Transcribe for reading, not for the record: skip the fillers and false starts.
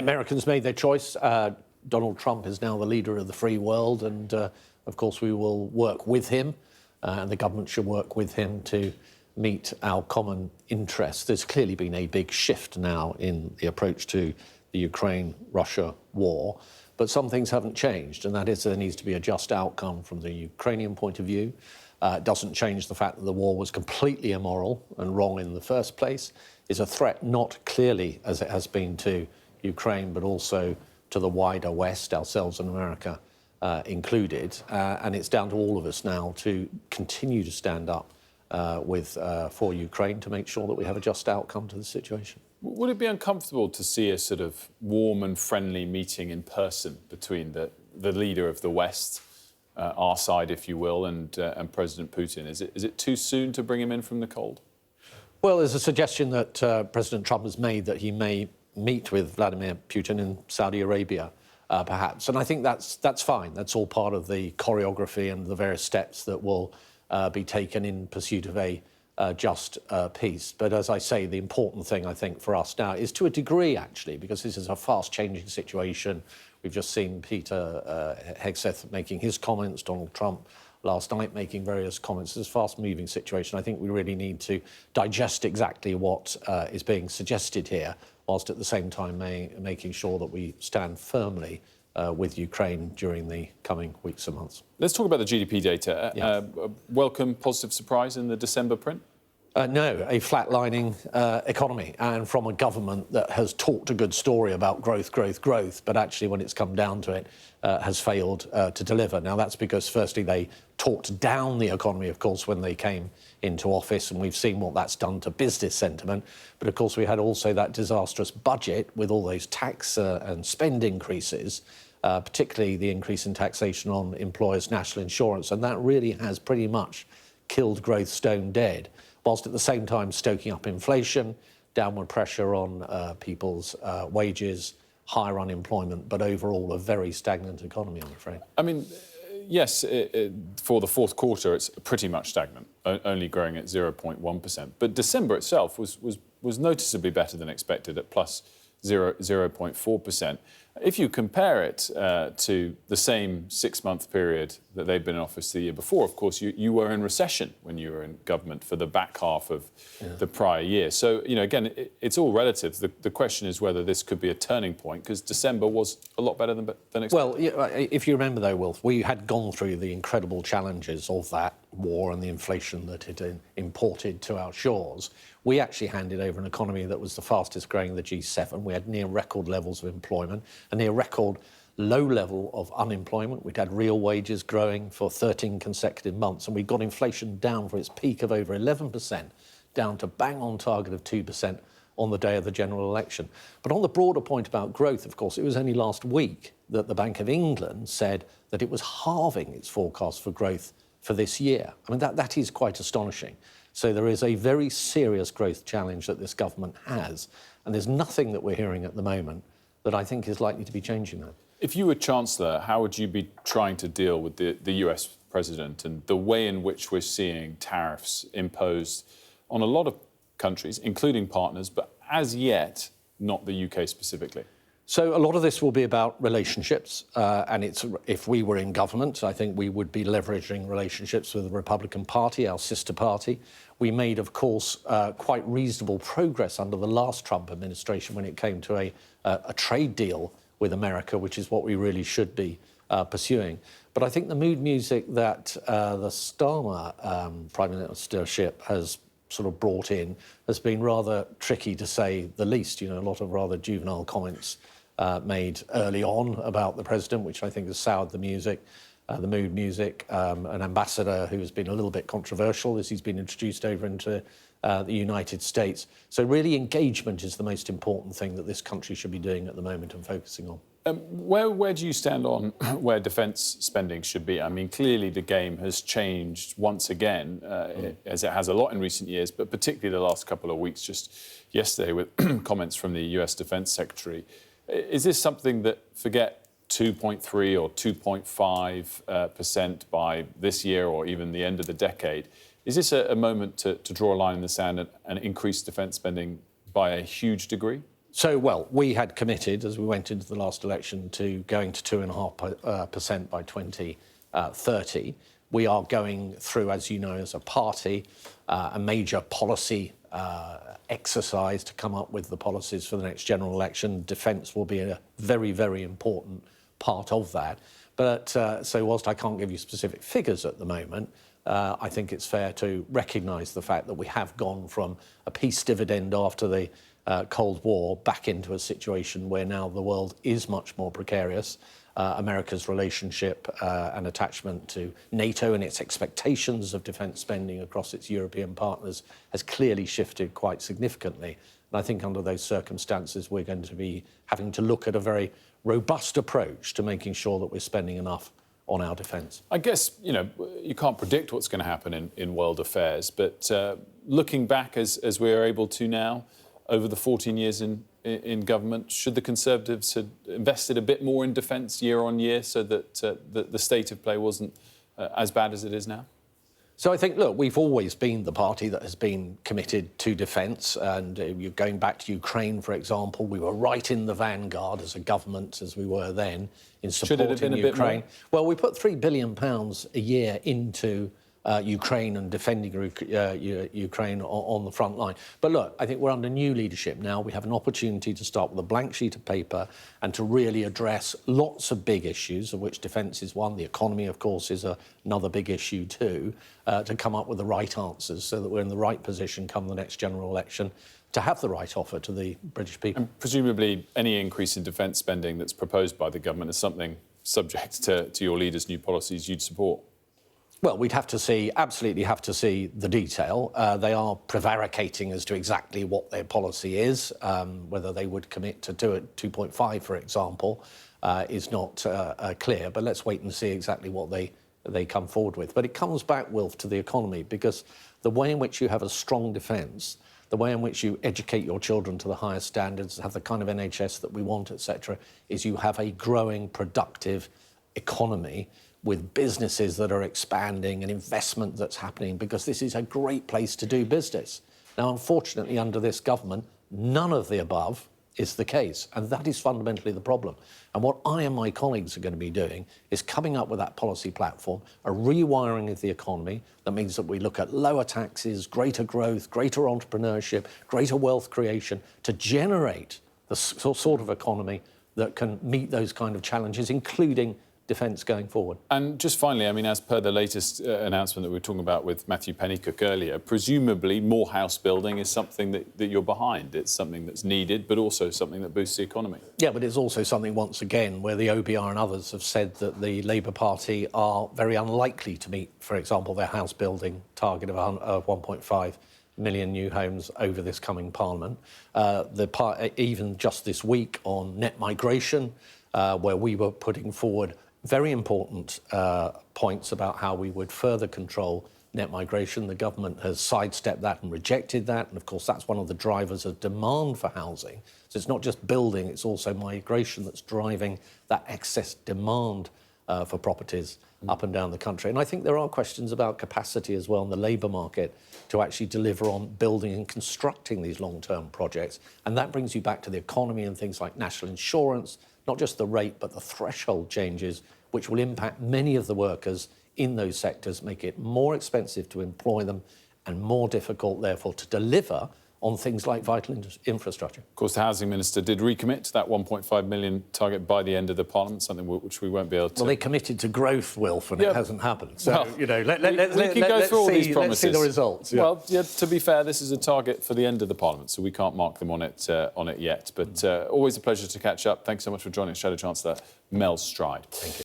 Americans made their choice. Donald Trump is now the leader of the free world, and of course we will work with him, and the government should work with him to meet our common interests. There's clearly been a big shift now in the approach to the Ukraine-Russia war, but some things haven't changed, and that is there needs to be a just outcome from the Ukrainian point of view. It doesn't change the fact that the war was completely immoral and wrong in the first place. It's a threat not clearly, as it has been to Ukraine, but also to the wider West, ourselves and America included. And it's down to all of us now to continue to stand up for Ukraine to make sure that we have a just outcome to the situation. Would it be uncomfortable to see a sort of warm and friendly meeting in person between the leader of the West, our side, if you will, and President Putin? Is it too soon to bring him in from the cold? Well, there's a suggestion that President Trump has made that he may meet with Vladimir Putin in Saudi Arabia, perhaps. And I think that's fine. That's all part of the choreography and the various steps that will be taken in pursuit of a just peace. But as I say, the important thing, I think, for us now is to a degree, actually, because this is a fast-changing situation. We've just seen Peter Hegseth making his comments, Donald Trump last night making various comments. It's a fast-moving situation. I think we really need to digest exactly what is being suggested here, whilst at the same time making sure that we stand firmly with Ukraine during the coming weeks and months. Let's talk about the GDP data. Yeah. Welcome positive surprise in the December print? No, a flatlining economy, and from a government that has talked a good story about growth, but actually when it's come down to it, has failed to deliver. Now, that's because, firstly, they talked down the economy, of course, when they came into office, and we've seen what that's done to business sentiment. But, of course, we had also that disastrous budget with all those tax and spend increases, particularly the increase in taxation on employers' national insurance, and that really has pretty much killed growth stone dead, whilst at the same time stoking up inflation, downward pressure on people's wages, higher unemployment, but overall a very stagnant economy, I'm afraid. I mean, yes, for the fourth quarter, it's pretty much stagnant, only growing at 0.1%. But December itself was noticeably better than expected at plus 0.4%. If you compare it to the same 6-month period that they've been in office the year before, of course, you were in recession when you were in government for the back half of the prior year. So, you know, again, it's all relative. The question is whether this could be a turning point, because December was a lot better than expected. Well, if you remember, though, Wilf, we had gone through the incredible challenges of that war and the inflation that it imported to our shores. We actually handed over an economy that was the fastest growing of the G7. We had near record levels of employment, a near record low level of unemployment. We'd had real wages growing for 13 consecutive months, and we got inflation down from its peak of over 11% down to bang on target of 2% on the day of the general election. But on the broader point about growth, of course, it was only last week that the Bank of England said that it was halving its forecast for growth for this year. I mean, that is quite astonishing. So there is a very serious growth challenge that this government has, and there's nothing that we're hearing at the moment that I think is likely to be changing that. If you were Chancellor, how would you be trying to deal with the US President and the way in which we're seeing tariffs imposed on a lot of countries, including partners, but as yet, not the UK specifically? So a lot of this will be about relationships, and if we were in government, I think we would be leveraging relationships with the Republican Party, our sister party. We made, of course, quite reasonable progress under the last Trump administration when it came to a trade deal with America, which is what we really should be pursuing. But I think the mood music that the Starmer Prime Ministership has sort of brought in has been rather tricky, to say the least. You know, a lot of rather juvenile comments made early on about the president, which I think has soured the music, the mood music. An ambassador who has been a little bit controversial as he's been introduced over into the United States. So really engagement is the most important thing that this country should be doing at the moment and focusing on. Where do you stand on where defence spending should be? I mean, clearly the game has changed once again, as it has a lot in recent years, but particularly the last couple of weeks, just yesterday with comments from the US Defence Secretary. Is this something that, forget 2.3 or 2.5% by this year or even the end of the decade, is this a moment to draw a line in the sand and increase defence spending by a huge degree? So, well, we had committed, as we went into the last election, to going to 2.5% by 2030. We are going through, as you know, as a party, a major policy exercise to come up with the policies for the next general election. Defence will be a very, very important part of that. But so whilst I can't give you specific figures at the moment, I think it's fair to recognise the fact that we have gone from a peace dividend after the Cold War back into a situation where now the world is much more precarious. America's relationship and attachment to NATO and its expectations of defence spending across its European partners has clearly shifted quite significantly. And I think under those circumstances, we're going to be having to look at a very robust approach to making sure that we're spending enough on our defence. I guess, you know, you can't predict what's going to happen in world affairs, but looking back as we're able to now, over the 14 years in government, should the Conservatives have invested a bit more in defence year on year so that the state of play wasn't as bad as it is now? So I think, look, we've always been the party that has been committed to defence, and you're going back to Ukraine, for example, we were right in the vanguard as a government, as we were then, in supporting Ukraine. Should it have been a bit more? Well, we put £3 billion a year into Ukraine and defending Ukraine on the front line. But look, I think we're under new leadership now. We have an opportunity to start with a blank sheet of paper and to really address lots of big issues, of which defence is one. The economy, of course, is another big issue too, to come up with the right answers so that we're in the right position come the next general election to have the right offer to the British people. And presumably any increase in defence spending that's proposed by the government is something subject to your leaders' new policies you'd support. Well, we'd have to see, absolutely have to see the detail. They are prevaricating as to exactly what their policy is. Whether they would commit to 2.5, for example, is not clear. But let's wait and see exactly what they come forward with. But it comes back, Wilf, to the economy, because the way in which you have a strong defence, the way in which you educate your children to the highest standards, have the kind of NHS that we want, etc., is you have a growing, productive economy with businesses that are expanding and investment that's happening, because this is a great place to do business. Now, unfortunately, under this government, none of the above is the case, and that is fundamentally the problem. And what I and my colleagues are going to be doing is coming up with that policy platform, a rewiring of the economy. That means that we look at lower taxes, greater growth, greater entrepreneurship, greater wealth creation to generate the sort of economy that can meet those kind of challenges, including defence going forward. And just finally, I mean, as per the latest announcement that we were talking about with Matthew Pennycook earlier, presumably more house building is something that you're behind. It's something that's needed, but also something that boosts the economy. Yeah, but it's also something, once again, where the OBR and others have said that the Labour Party are very unlikely to meet, for example, their house building target of 1.5 million new homes over this coming Parliament. Even just this week on net migration, where we were putting forward very important points about how we would further control net migration. The government has sidestepped that and rejected that. And of course, that's one of the drivers of demand for housing. So it's not just building, it's also migration that's driving that excess demand for properties up and down the country. And I think there are questions about capacity as well in the labour market to actually deliver on building and constructing these long-term projects. And that brings you back to the economy and things like national insurance, not just the rate, but the threshold changes, which will impact many of the workers in those sectors, make it more expensive to employ them and more difficult, therefore, to deliver on things like vital infrastructure. Of course, the Housing Minister did recommit to that 1.5 million target by the end of the Parliament, something which we won't be able to... Well, they committed to growth, Wilf, and it hasn't happened. So, well, you know, let's see the results. Yeah. Well, yeah, to be fair, this is a target for the end of the Parliament, so we can't mark them on it yet. But always a pleasure to catch up. Thanks so much for joining us, Shadow Chancellor Mel Stride. Thank you.